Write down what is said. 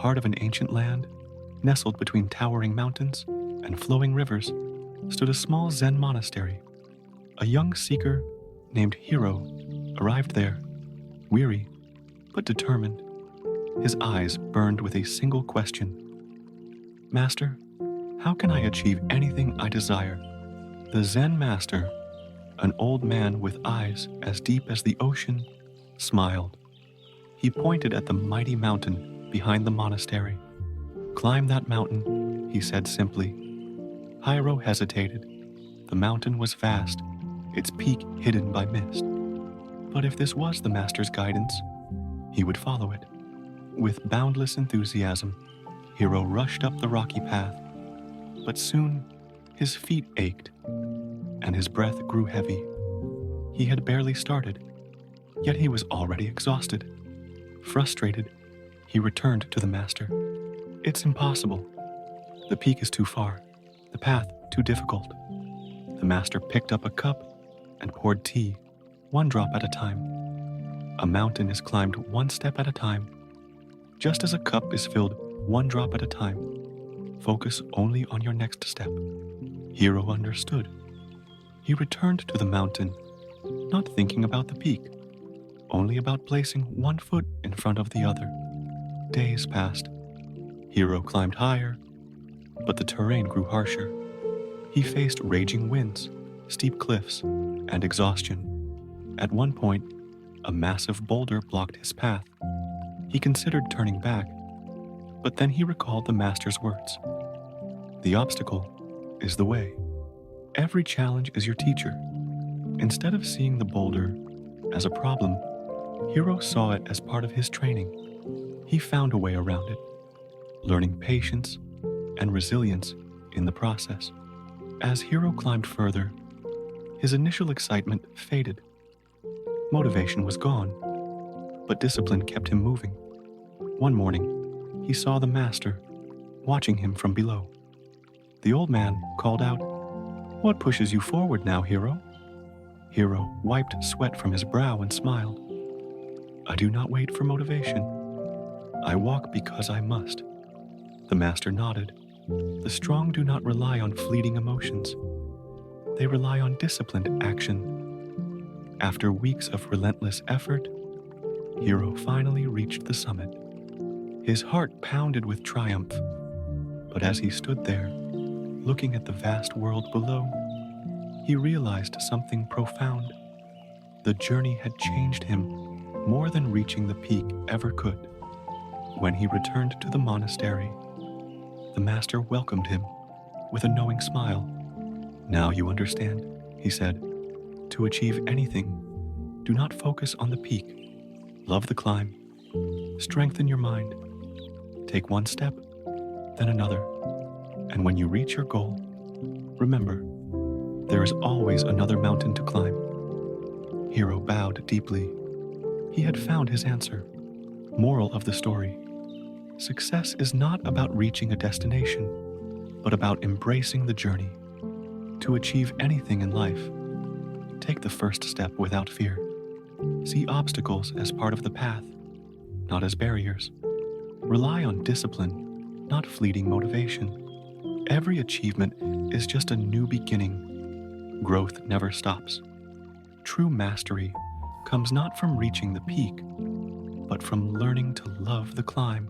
heart of an ancient land, nestled between towering mountains and flowing rivers, stood a small Zen monastery. A young seeker named Hiro arrived there, weary but determined. His eyes burned with a single question. "Master, how can I achieve anything I desire?" The Zen master, an old man with eyes as deep as the ocean, smiled. He pointed at the mighty mountain behind the monastery. "Climb that mountain," he said simply. Hiro hesitated. The mountain was vast, its peak hidden by mist. But if this was the master's guidance, he would follow it. With boundless enthusiasm, Hiro rushed up the rocky path. But soon, his feet ached, and his breath grew heavy. He had barely started, yet he was already exhausted. Frustrated, he returned to the master. "It's impossible. The peak is too far, the path too difficult." The master picked up a cup and poured tea, one drop at a time. A mountain is climbed one step at a time. Just as a cup is filled one drop at a time, focus only on your next step. Hiro understood. He returned to the mountain, not thinking about the peak, only about placing one foot in front of the other. Days passed. Hiro climbed higher, but the terrain grew harsher. He faced raging winds, steep cliffs, and exhaustion. At one point, a massive boulder blocked his path. He considered turning back, but then he recalled the master's words. "The obstacle is the way." Every challenge is your teacher. Instead of seeing the boulder as a problem, Hiro saw it as part of his training. He found a way around it, learning patience and resilience in the process. As Hiro climbed further, his initial excitement faded. Motivation was gone, but discipline kept him moving. One morning, he saw the master watching him from below. The old man called out, "What pushes you forward now, Hiro?" Hiro wiped sweat from his brow and smiled. "I do not wait for motivation. I walk because I must." The master nodded. The strong do not rely on fleeting emotions. They rely on disciplined action. After weeks of relentless effort, Hiro finally reached the summit. His heart pounded with triumph, but as he stood there, looking at the vast world below, he realized something profound. The journey had changed him more than reaching the peak ever could. When he returned to the monastery, the master welcomed him with a knowing smile. "Now you understand," he said. "To achieve anything, do not focus on the peak. Love the climb. Strengthen your mind. Take one step, then another. And when you reach your goal, remember, there is always another mountain to climb." Hiro bowed deeply. He had found his answer. Moral of the story: success is not about reaching a destination, but about embracing the journey. To achieve anything in life, take the first step without fear. See obstacles as part of the path, not as barriers. Rely on discipline, not fleeting motivation. Every achievement is just a new beginning. Growth never stops. True mastery comes not from reaching the peak, but from learning to love the climb.